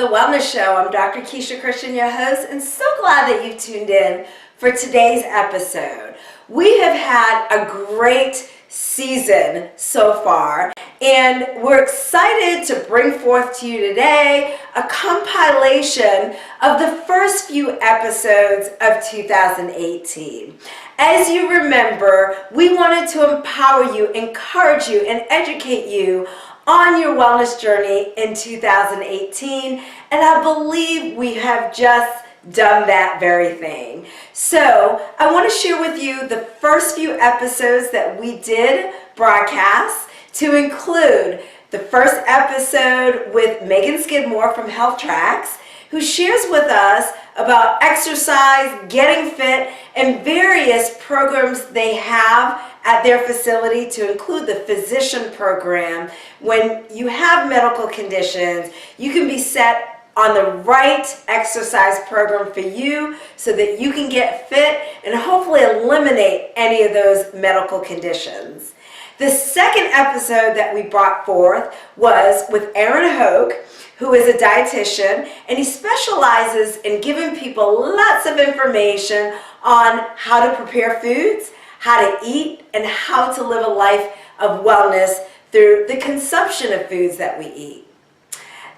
the Wellness Show. I'm Dr. Keisha Christian, your host, and so glad that you tuned in for today's episode. We have had a great season so far, and we're excited to bring forth to you today a compilation of the first few episodes of 2018. As you remember, we wanted to empower you, encourage you, and educate you on your wellness journey in 2018, and I believe we have just done that very thing. So I want to share with you the first few episodes that we did broadcast, to include the first episode with Megan Skidmore from Health Tracks, who shares with us about exercise, getting fit, and various programs they have at their facility, to include the physician program. When you have medical conditions, you can be set on the right exercise program for you so that you can get fit and hopefully eliminate any of those medical conditions. The second episode that we brought forth was with Aaron Hoke, who is a dietitian, and he specializes in giving people lots of information on how to prepare foods, how to eat, and how to live a life of wellness through the consumption of foods that we eat.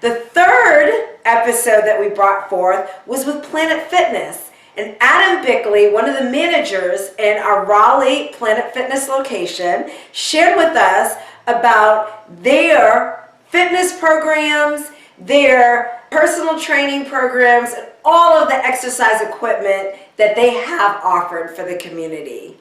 The third episode that we brought forth was with Planet Fitness, and Adam Bickley, one of the managers in our Raleigh Planet Fitness location, shared with us about their fitness programs, their personal training programs, and all of the exercise equipment that they have offered for the community.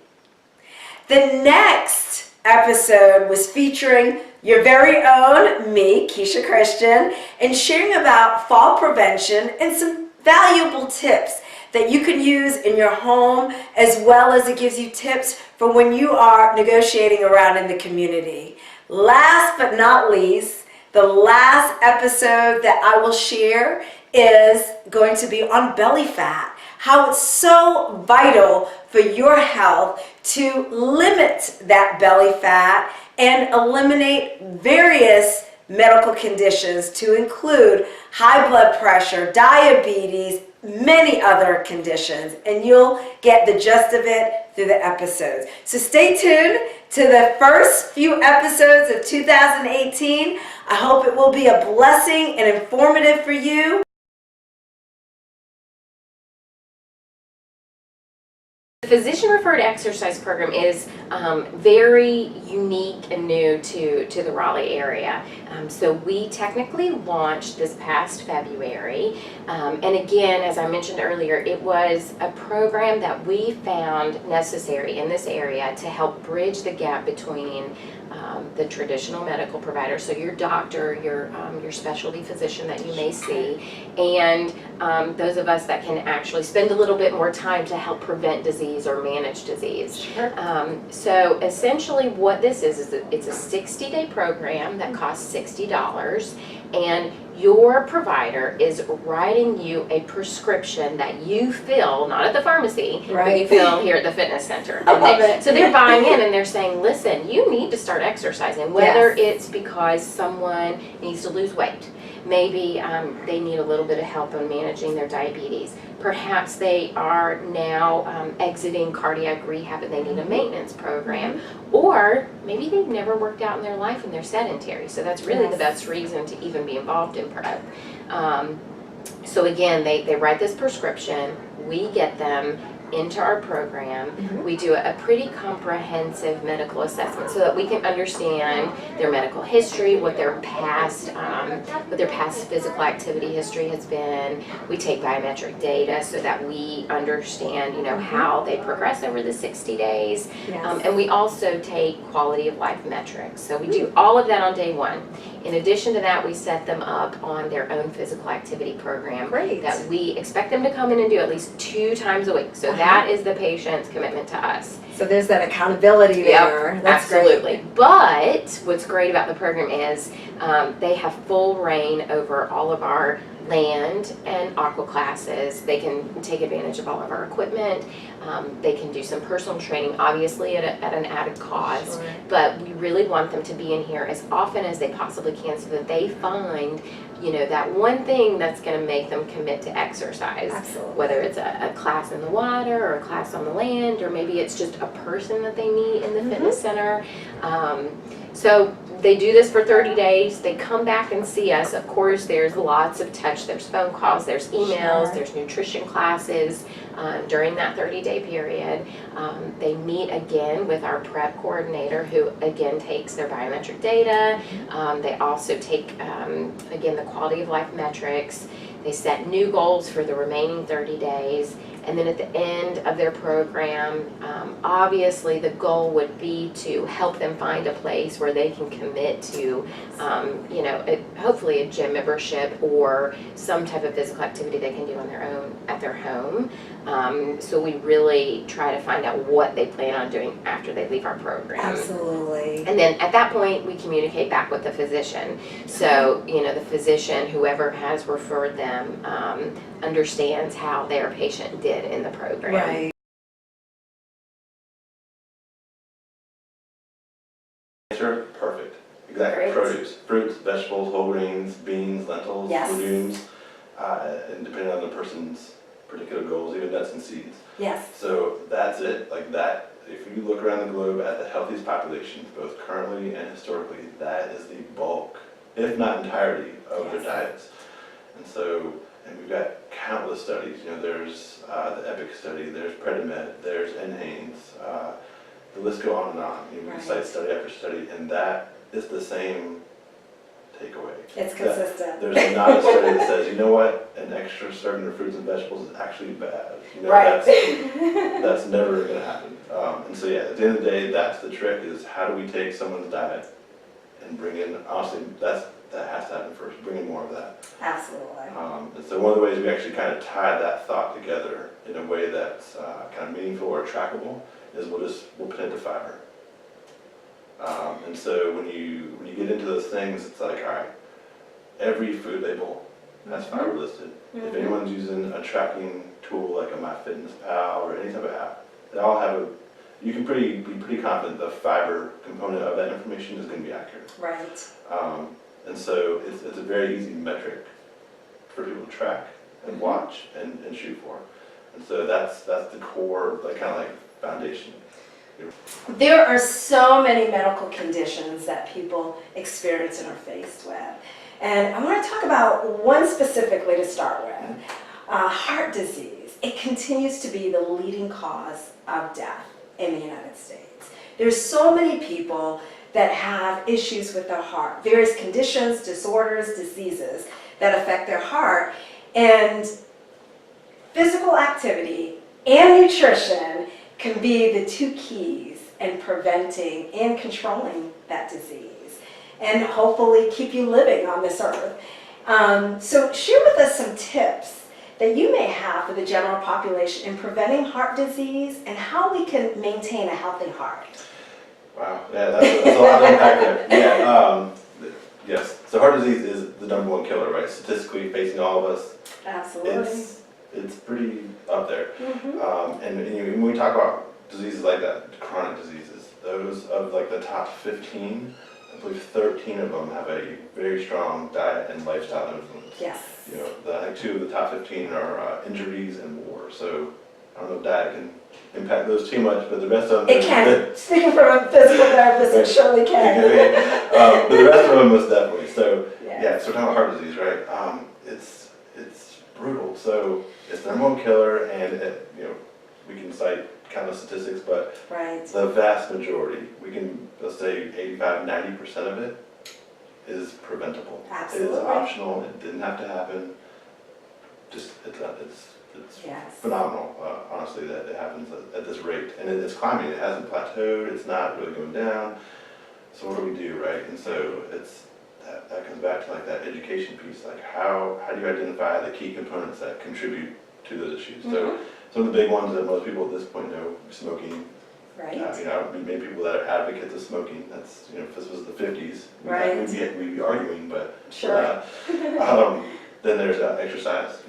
The next episode was featuring your very own me, Keisha Christian, and sharing about fall prevention and some valuable tips that you can use in your home, as well as it gives you tips for when you are negotiating around in the community. Last but not least, the last episode that I will share is going to be on belly fat, how it's so vital for your health to limit that belly fat and eliminate various medical conditions, to include high blood pressure, diabetes, many other conditions, and you'll get the gist of it through the episodes. So stay tuned to the first few episodes of 2018. I hope it will be a blessing and informative for you. The physician-referred exercise program is very unique and new to the Raleigh area. So we technically launched this past February. And again, as I mentioned earlier, it was a program that we found necessary in this area to help bridge the gap between the traditional medical provider, so your doctor, your specialty physician that you may see, and those of us that can actually spend a little bit more time to help prevent disease or manage disease. Sure. So essentially what this is it's a 60-day program that costs $60, and your provider is writing you a prescription that you fill, not at the pharmacy, but you fill here at the fitness center. I love it. So they're buying in and they're saying, listen, you need to start exercising, whether it's because someone needs to lose weight. Maybe they need a little bit of help on managing their diabetes. Perhaps they are now exiting cardiac rehab and they need a maintenance program. Or maybe they've never worked out in their life and they're sedentary. So that's really the best reason to even be involved in prep. So again, they write this prescription. We get them into our program. We do a pretty comprehensive medical assessment so that we can understand their medical history, what their past physical activity history has been. We take biometric data so that we understand, how they progress over the 60 days. And we also take quality of life metrics. So we do all of that on day one. In addition to that, we set them up on their own physical activity program that we expect them to come in and do at least 2 times a week. So that is the patient's commitment to us. So there's that accountability there. Yep, That's absolutely. great. But what's great about the program is they have full reign over all of our land and aqua classes. They can take advantage of all of our equipment. They can do some personal training, obviously at an added cost, Sure. but we really want them to be in here as often as they possibly can so that they find, that one thing that's going to make them commit to exercise. Absolutely. Whether it's a class in the water or a class on the land, or maybe it's just a person that they meet in the fitness center. So they do this for 30 days. They come back and see us. Of course, there's lots of touch. There's phone calls, there's emails, Sure. there's nutrition classes during that 30-day period. They meet again with our prep coordinator, who again takes their biometric data. They also take, again, the quality of life metrics. They set new goals for the remaining 30 days. And then at the end of their program, obviously the goal would be to help them find a place where they can commit to, hopefully a gym membership or some type of physical activity they can do on their own at their home. So we really try to find out what they plan on doing after they leave our program. Absolutely. And then at that point, we communicate back with the physician. So, the physician, whoever has referred them, understands how their patient did in the program. Right. Answer, perfect. Exactly. Great. Produce, fruits, vegetables, whole grains, beans, lentils, Yes. legumes, and depending on the person's particular goals, even nuts and seeds. Yes. So that's it, like that. If you look around the globe at the healthiest populations, both currently and historically, that is the bulk, if not entirety, of their Yes. diets. And we've got countless studies. There's the EPIC study, there's Predimed, there's NHANES, the list go on and on. We Right. cite study after study, and that is the same takeaway. It's consistent. There's not a study that says, you know what, an extra serving of fruits and vegetables is actually bad. Right. That's never going to happen. And so, yeah, at the end of the day, that's the trick, is how do we take someone's diet and bring in, honestly, that has to happen first, bring in more of that. Absolutely. And so one of the ways we actually kind of tie that thought together in a way that's kind of meaningful or trackable is we'll put into fiber. And so when you get into those things, it's like, all right, every food label has fiber listed. If anyone's using a tracking tool like a MyFitnessPal or any type of app, they all have you can be pretty confident the fiber component of that information is going to be accurate. Right. And so it's a very easy metric for people to track and watch and shoot for. And so that's the core, kind of foundation. There are so many medical conditions that people experience and are faced with. And I want to talk about one specifically to start with, heart disease. It continues to be the leading cause of death in the United States. There's so many people that have issues with their heart, various conditions, disorders, diseases that affect their heart. And physical activity and nutrition can be the two keys in preventing and controlling that disease, and hopefully keep you living on this earth. So share with us some tips that you may have for the general population in preventing heart disease and how we can maintain a healthy heart. Wow, yeah, that's a lot to unpack there. Yeah, yes, so heart disease is the #1 killer, right? Statistically, facing all of us, Absolutely. it's pretty up there. And when we talk about diseases like that, chronic diseases, those of the top 15, I believe 13 of them have a very strong diet and lifestyle influence. Yes. I think 2 of the top 15 are injuries and war. So I don't know if diet can impact those too much, but the rest of them... It can. Speaking from a physical therapist, it surely can. But the rest of them most definitely. So Yeah. so we're talking about heart disease, right? It's brutal. So it's the #1 killer, and we can cite countless statistics, but Right. the vast majority, let's say 85–90% of it is preventable. Absolutely. It is optional. It didn't have to happen. Just it's Yes. phenomenal, honestly, that it happens at this rate, and it's climbing. It hasn't plateaued. It's not really going down. So what do we do, right? And so that comes back to that education piece. How do you identify the key components that contribute to those issues? So some of the big ones that most people at this point know: smoking. Right. Maybe people that are advocates of smoking. That's if this was the 50s, Right. we'd be arguing, but Sure. then there's exercise.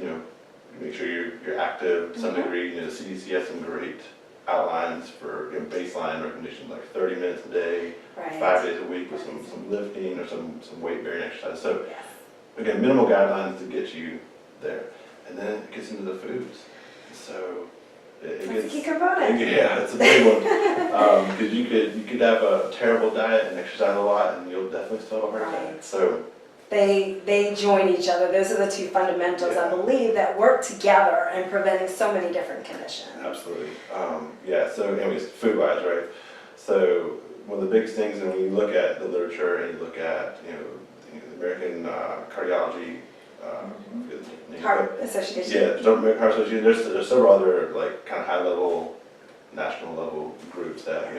make sure you're active to some degree. You know, the CDC has some great outlines for baseline recommendations, like 30 minutes a day, Right. 5 days a week with some lifting or some weight bearing exercise. So again, minimal guidelines to get you there, and then it gets into the foods. So it That's gets, a key component. yeah, it's a big one because you could have a terrible diet and exercise a lot, and you'll definitely still have a heart attack. Right. So They join each other. Those are the two fundamentals, I believe, that work together in preventing so many different conditions. absolutely, yeah. So anyways, food wise, right? So one of the biggest things, and when you look at the literature and you look at the American cardiology. I forget the name, Heart Association. yeah, the American Heart Association. There's several other like kind of high level, national level groups that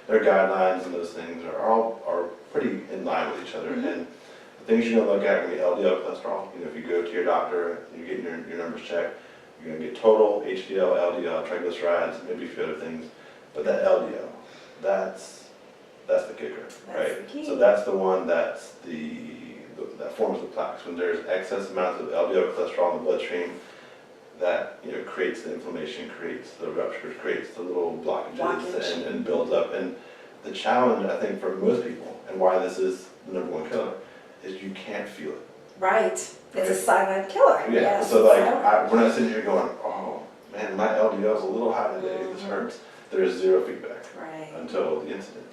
their guidelines and those things are pretty in line with each other. And the things you're gonna look at are gonna be LDL cholesterol. If you go to your doctor, you're getting your numbers checked. You're gonna get total HDL, LDL, triglycerides, maybe a few other things. But that LDL, that's the kicker, right? The key. So that's the one that forms the plaques. When there's excess amounts of LDL cholesterol in the bloodstream, that creates the inflammation, creates the ruptures, creates the little blockages and builds up. And the challenge, I think, for most people, and why this is the #1 killer, is you can't feel it. Right. It's a silent killer. Yeah. Yes, So like, silent. we're not sitting here going, oh man, my LDL is a little high today. This hurts. There is zero feedback until the incident.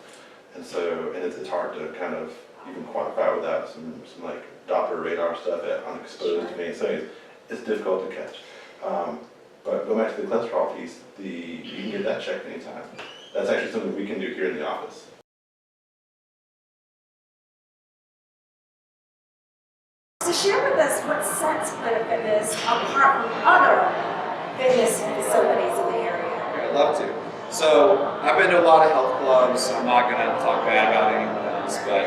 And so, and it's hard to kind of even quantify without some like Doppler radar stuff at unexposed veins. So it's difficult to catch. But go back to the cholesterol piece, you can get that checked anytime. That's actually something we can do here in the office. So share with us what sets Planet Fitness apart from other fitness facilities in the area. I'd love to. So I've been to a lot of health clubs. I'm not going to talk bad about anyone else, but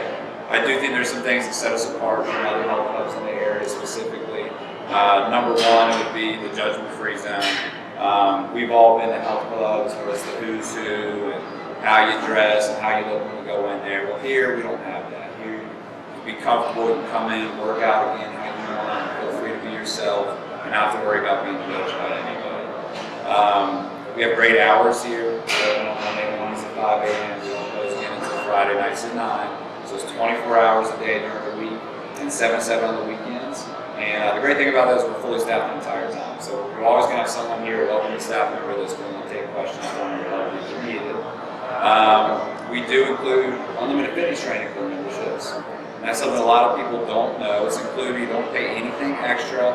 I do think there's some things that set us apart from other health clubs in the area specifically. Number one, it would be the judgment-free zone. We've all been to health clubs where it's the who's who and how you dress and how you look when you go in there. Well, here we don't have that. Here you be comfortable, you can come in, work out again, how you want, feel free to be yourself, and not have to worry about being judged by anybody. We have great hours here. We open on Monday mornings at 5 a.m. We don't close again until Friday nights at 9. So it's 24 hours a day during the week and 7 on the weekends. And the great thing about that is we're fully staffed the entire time. So we're always going to have someone here, a welcoming staff member that's willing to take questions from you whenever you need it. We do include unlimited fitness training for memberships. And that's something a lot of people don't know. It's included. You don't pay anything extra.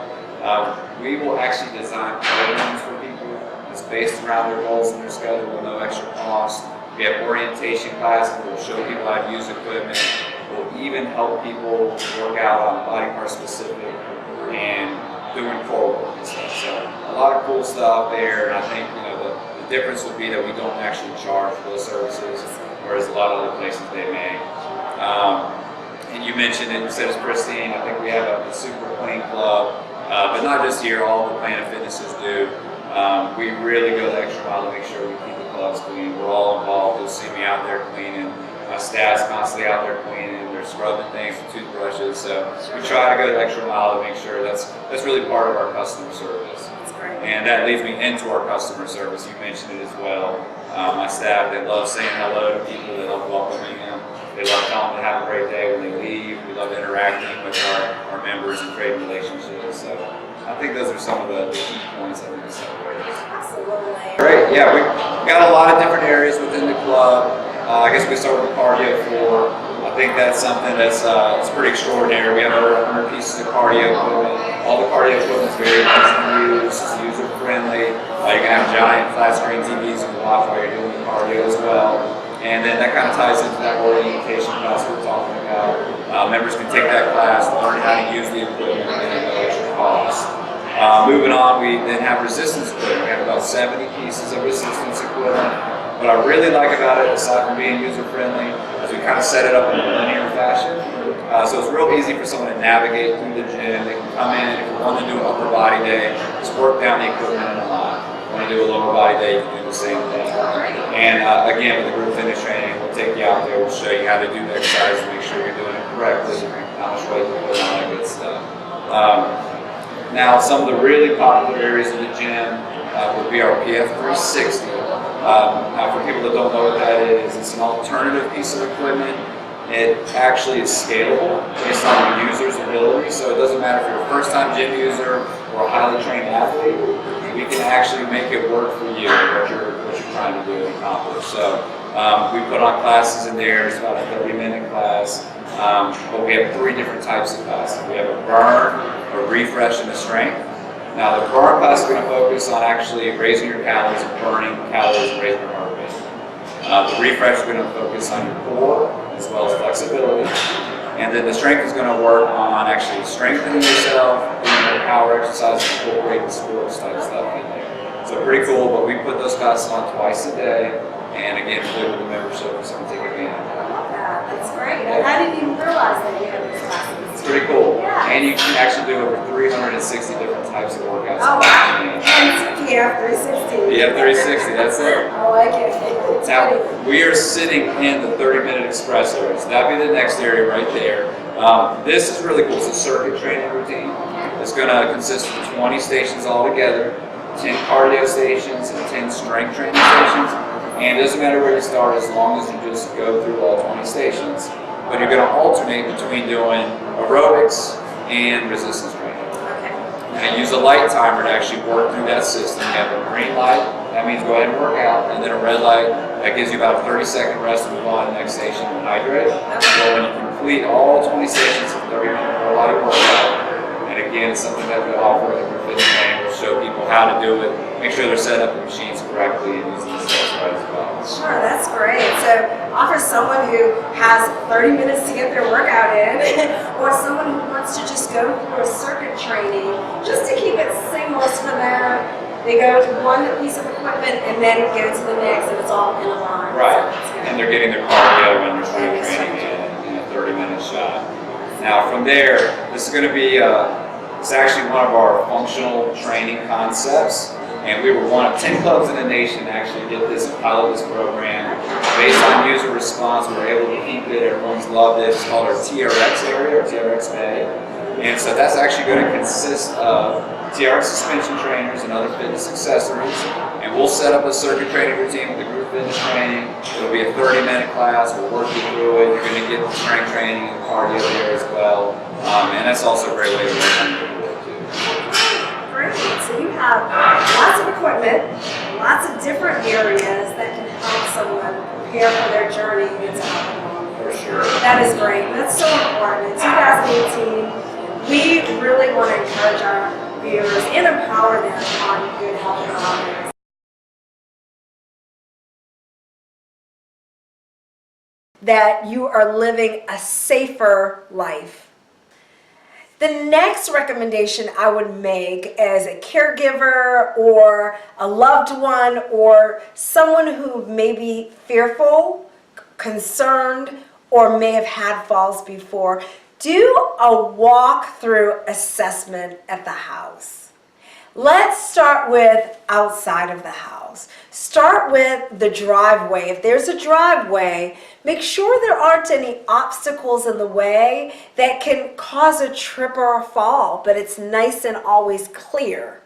We will actually design programs for people. It's based around their goals and their schedule with no extra cost. We have orientation classes. We'll show people how to use equipment. We'll even help people work out on body part specific and doing core work and stuff. So a lot of cool stuff there. And I think the difference would be that we don't actually charge for those services, whereas a lot of other places they may. And you mentioned it. You said it's pristine. I think we have a super clean club, but not just here. All the Planet Fitnesses do. We really go the extra mile to make sure we keep the clubs clean. We're all involved. You'll see me out there cleaning. My staff's constantly out there cleaning. They're scrubbing things with toothbrushes. So we try to go the extra mile to make sure that's really part of our customer service. That's great. And that leads me into our customer service. You mentioned it as well. My staff, they love saying hello to people. They love welcoming them. They love telling them to have a great day when they leave. We love interacting with our members and creating relationships. So I think those are some of the key points I think that separate us. Absolutely. Great, yeah, we got a lot of different areas within the club. I guess we start with the cardio floor. I think that's something that's it's pretty extraordinary. We have over 100 pieces of cardio equipment. All the cardio equipment is very easy to use, it's user friendly. You can have giant flat screen TVs you can watch while you're doing the cardio as well. And then that kind of ties into that orientation class we're talking about. Members can take that class, learn how to use the equipment at no extra cost. Moving on, we then have resistance equipment. We have about 70 pieces of resistance equipment. What I really like about it, aside from being user-friendly, is we kind of set it up in a linear fashion. So it's real easy for someone to navigate through the gym. They can come in, if you want to do an upper body day, just work down the equipment in a line. If you want to do a lower body day, you can do the same thing. And again, with the group fitness training, we'll take you out there, we'll show you how to do the exercise, make sure you're doing it correctly, how much weight to put on, that good stuff. Now, some of the really popular areas of the gym would be our PF 360. Now, for people that don't know what that is, it's an alternative piece of equipment. It actually is scalable based on the user's ability, so it doesn't matter if you're a first-time gym user or a highly trained athlete. We can actually make it work for you, what you're trying to do and accomplish. So we put on classes in there. It's about a 30-minute class, but we have 3 different types of classes. We have a burn, a refresh, and a strength. Now, the burn class is going to focus on actually raising your calories and burning calories and raising your heart rate. The refresh is going to focus on your core as well as flexibility. And then the strength is going to work on actually strengthening yourself, doing more power exercises, incorporating sports type stuff in there. So pretty cool, but we put those classes on twice a day. And again, fully with the membership, so we take advantage of that. I love that. That's great. I didn't even realize that you had these classes. It's pretty cool. Yeah. And you can actually do over 360 different types of workouts. Oh, wow. And PF 360. PF 360, that's it. I like it. It's Now, funny. we are sitting in the 30-minute express area, so that'd be the next area right there. This is really cool. It's a circuit training routine. It's going to consist of 20 stations altogether, 10 cardio stations, and 10 strength training stations. And it doesn't matter where you start as long as you just go through all 20 stations. But you're going to alternate between doing aerobics and resistance training. Okay. Now, use a light timer to actually work through that system. You have a green light, that means go ahead and work out, and then a red light, that gives you about a 30-second rest and move on to the next station and hydrate. So when you complete all 20 stations of 30-minute full body workout, and again, it's something that we offer at the fitness training. We'll show people how to do it, make sure they're set up the machines correctly, and using the steps right as well. Sure, that's great. So offer someone who has 30 minutes to get their workout in, or someone who wants to just go through a circuit training, just to keep it seamless for them. They go to one piece of equipment and then go to the next, and it's all in a line. Right, So that's good. and they're getting their cardio and their strength training in a 30-minute shot. Now from there, this is going to be, it's actually one of our functional training concepts, and we were one of 10 clubs in the nation to actually get this and pilot this program. Based on user response, we were able to keep it, everyone's loved it. It's called our TRX area, or TRX Bay. And so that's actually going to consist of TRX suspension trainers and other fitness accessories. And we'll set up a circuit training routine with the group fitness training. It'll be a 30-minute class. We'll work you through it. You're going to get the strength training and cardio there as well. And that's also a great way to work on your core too. Great. So you have lots of equipment, lots of different areas that can help someone prepare for their journey into alcohol. For sure. That is great. That's so important. In 2018, we really want to encourage our viewers and empower them on good health and wellness. That you are living a safer life. The next recommendation I would make as a caregiver or a loved one or someone who may be fearful, concerned, or may have had falls before, do a walk-through assessment at the house. Let's start with outside of the house. Start with the driveway. If there's a driveway, make sure there aren't any obstacles in the way that can cause a trip or a fall, but it's nice and always clear.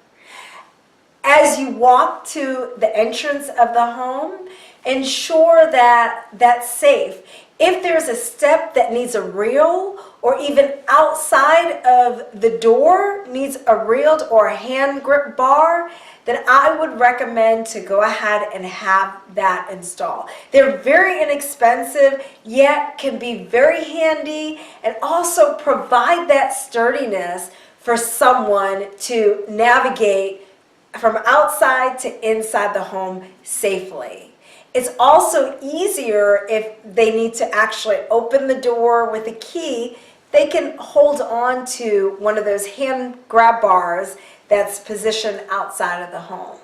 As you walk to the entrance of the home, ensure that that's safe. If there's a step that needs a reel, or even outside of the door needs a reel or a hand grip bar, then I would recommend to go ahead and have that installed. They're very inexpensive, yet can be very handy and also provide that sturdiness for someone to navigate from outside to inside the home safely. It's also easier if they need to actually open the door with a key. They can hold on to one of those hand grab bars that's positioned outside of the home.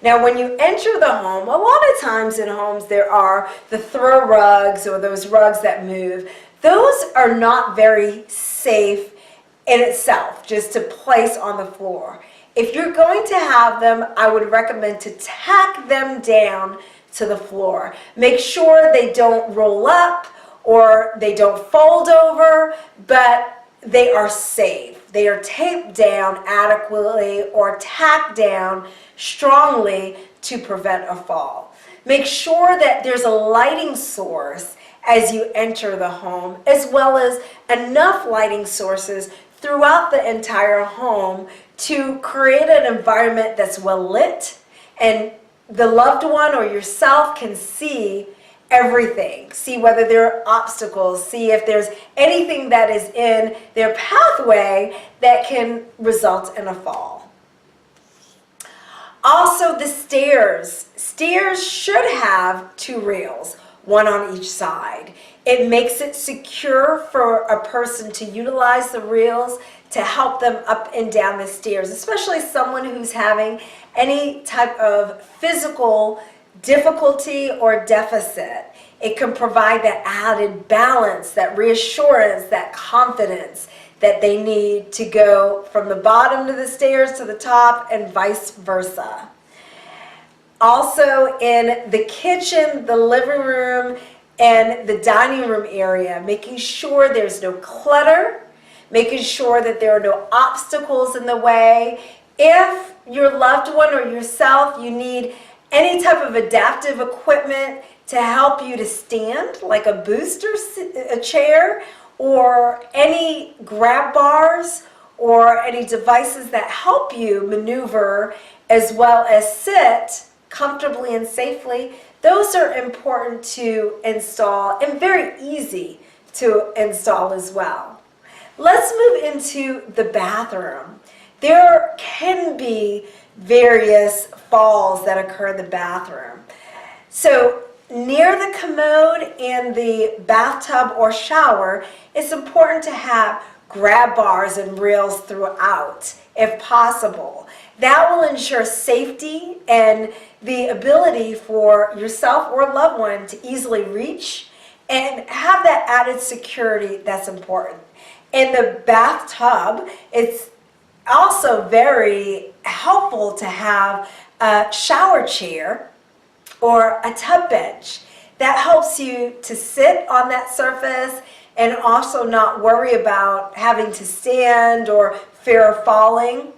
Now, when you enter the home, a lot of times in homes there are the throw rugs or those rugs that move. Those are not very safe in itself, just to place on the floor. If you're going to have them, I would recommend to tack them down to the floor. Make sure they don't roll up or they don't fold over, but they are safe. they are taped down adequately or tacked down strongly to prevent a fall. Make sure that there's a lighting source as you enter the home, as well as enough lighting sources throughout the entire home to create an environment that's well lit and the loved one or yourself can see everything. See whether there are obstacles, see if there's anything that is in their pathway that can result in a fall. Also, the stairs. Stairs should have 2 rails, one on each side. It makes it secure for a person to utilize the rails to help them up and down the stairs, especially someone who's having any type of physical difficulty or deficit. It can provide that added balance, that reassurance, that confidence that they need to go from the bottom of the stairs to the top and vice versa. Also in the kitchen, the living room, and the dining room area, making sure there's no clutter, making sure that there are no obstacles in the way. If your loved one or yourself, you need any type of adaptive equipment to help you to stand, like a booster a chair, or any grab bars, or any devices that help you maneuver as well as sit comfortably and safely, those are important to install and very easy to install as well. Let's move into the bathroom. There can be various falls that occur in the bathroom. So near the commode and the bathtub or shower, it's important to have grab bars and rails throughout if possible. That will ensure safety and the ability for yourself or a loved one to easily reach and have that added security that's important. In the bathtub, it's also very helpful to have a shower chair or a tub bench. That helps you to sit on that surface and also not worry about having to stand or fear of falling.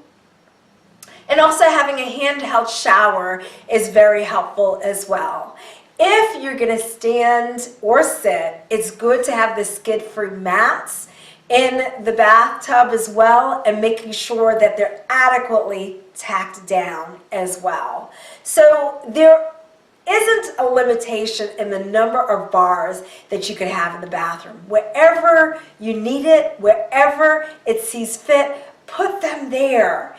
And also having a handheld shower is very helpful as well. If you're going to stand or sit, it's good to have the skid-free mats in the bathtub as well, and making sure that they're adequately tacked down as well. So there isn't a limitation in the number of bars that you could have in the bathroom. Wherever you need it, wherever it sees fit, put them there.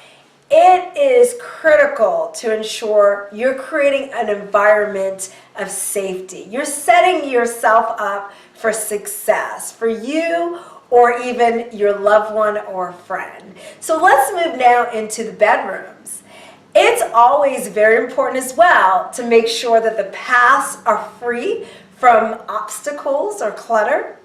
It is critical to ensure you're creating an environment of safety. You're setting yourself up for success, for you or even your loved one or friend. So let's move now into the bedrooms. It's always very important as well to make sure that the paths are free from obstacles or clutter.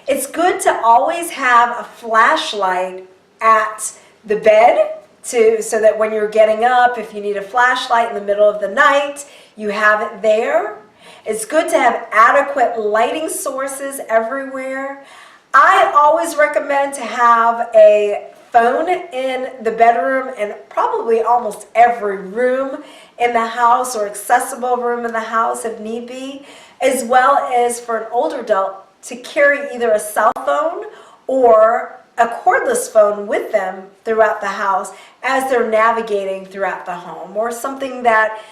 It's good to always have a flashlight at the bed so that when you're getting up, if you need a flashlight in the middle of the night, you have it there. It's good to have adequate lighting sources everywhere. I always recommend to have a phone in the bedroom and probably almost every room in the house or accessible room in the house if need be, as well as for an older adult to carry either a cell phone or a cordless phone with them throughout the house as they're navigating throughout the home, or something that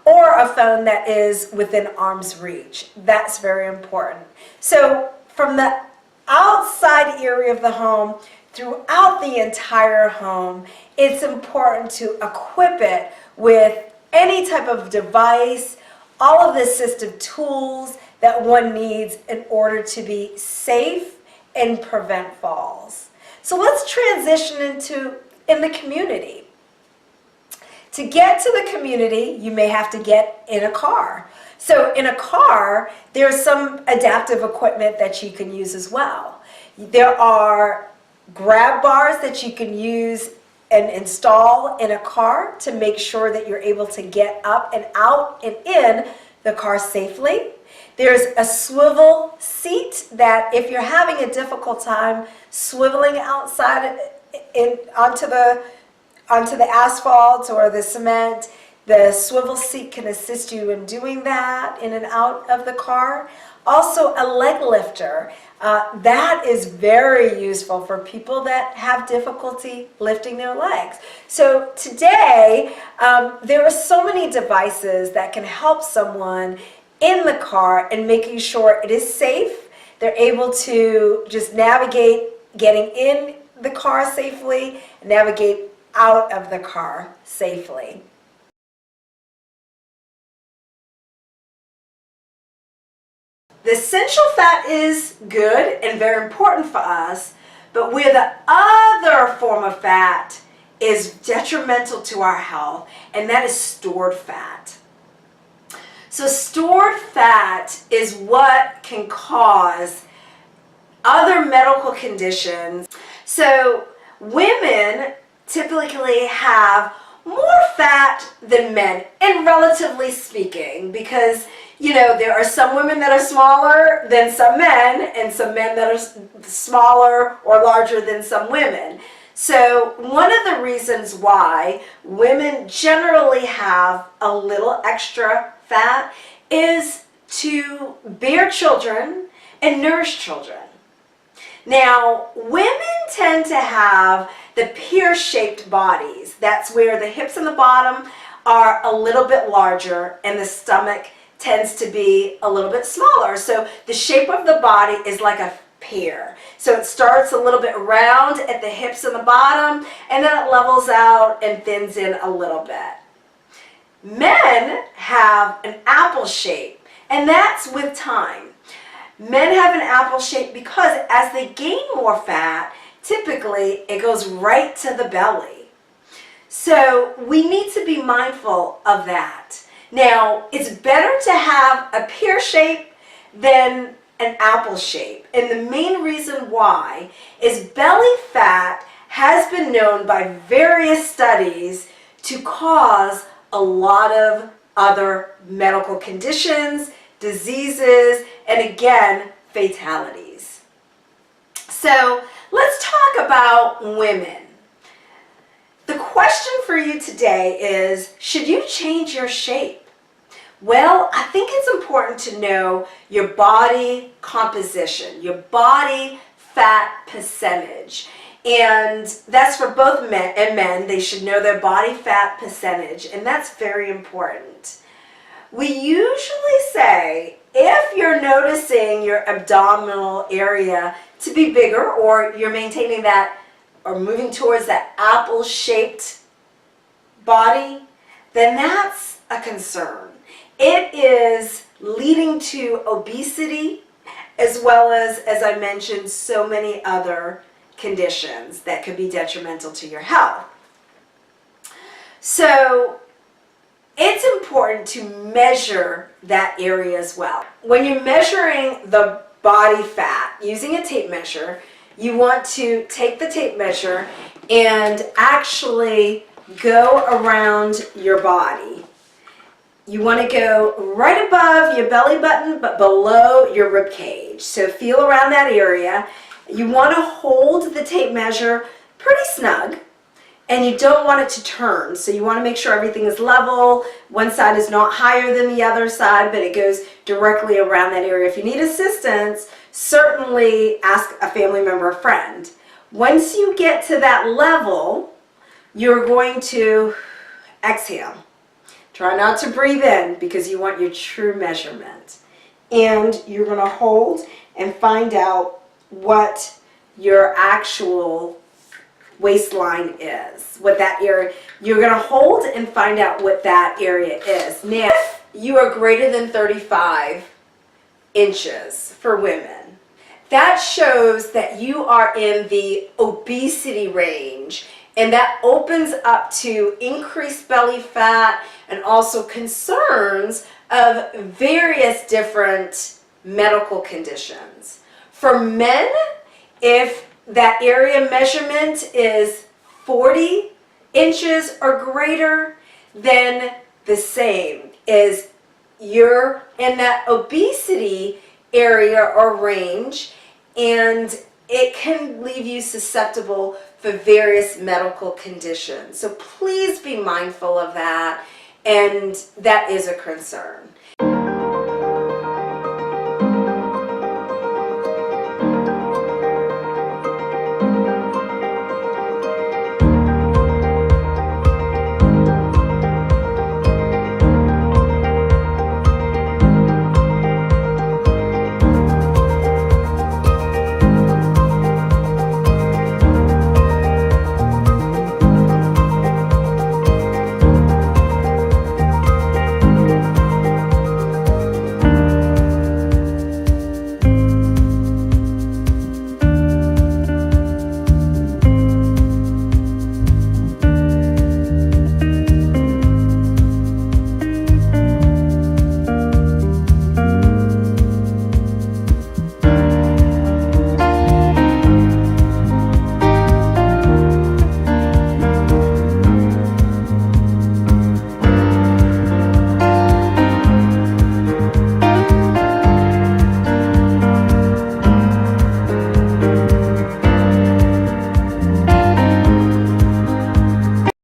or a phone that is within arm's reach. That's very important. So from the outside area of the home throughout the entire home, it's important to equip it with any type of device, all of the assistive tools that one needs in order to be safe and prevent falls. So let's transition in the community. To get to the community, you may have to get in a car. So in a car, there's some adaptive equipment that you can use as well. There are grab bars that you can use and install in a car to make sure that you're able to get up and out and in the car safely. There's a swivel seat that if you're having a difficult time swiveling outside onto the asphalt or the cement, the swivel seat can assist you in doing that in and out of the car. Also, a leg lifter. That is very useful for people that have difficulty lifting their legs. So today, there are so many devices that can help someone in the car and making sure it is safe. They're able to just navigate getting in the car safely, and navigate out of the car safely. The essential fat is good and very important for us, but where the other form of fat is detrimental to our health, and that is stored fat. So stored fat is what can cause other medical conditions. So women typically have more fat than men, and relatively speaking, because there are some women that are smaller than some men, and some men that are smaller or larger than some women. So one of the reasons why women generally have a little extra fat is to bear children and nourish children. Now, women tend to have the pear-shaped bodies. That's where the hips and the bottom are a little bit larger and the stomach tends to be a little bit smaller. So the shape of the body is like a pear. So it starts a little bit round at the hips and the bottom, and then it levels out and thins in a little bit. Men have an apple shape, and that's with time. Men have an apple shape because as they gain more fat, typically it goes right to the belly. So we need to be mindful of that. Now, it's better to have a pear shape than an apple shape. And the main reason why is belly fat has been known by various studies to cause a lot of other medical conditions, diseases, and again, fatalities. So let's talk about women. The question for you today is, should you change your shape? Well, I think it's important to know your body composition, your body fat percentage. And that's for both men and men. They should know their body fat percentage, and that's very important. We usually say if you're noticing your abdominal area to be bigger, or you're maintaining that or moving towards that apple-shaped body, then that's a concern. It is leading to obesity, as well as I mentioned, so many other conditions that could be detrimental to your health. So it's important to measure that area as well. When you're measuring the body fat using a tape measure, you want to take the tape measure and actually go around your body. You want to go right above your belly button but below your rib cage. So feel around that area. You want to hold the tape measure pretty snug, and you don't want it to turn. So you want to make sure everything is level. One side is not higher than the other side, but it goes directly around that area. If you need assistance, certainly ask a family member or friend. Once you get to that level, you're going to exhale. Try not to breathe in because you want your true measurement. And you're going to hold and find out what your actual waistline is, what that area. You're going to hold and find out what that area is. Now, if you are greater than 35 inches for women, that shows that you are in the obesity range, and that opens up to increased belly fat and also concerns of various different medical conditions. For men, if that area measurement is 40 inches or greater, then the same is you're in that obesity area or range, and it can leave you susceptible for various medical conditions. So please be mindful of that, and that is a concern.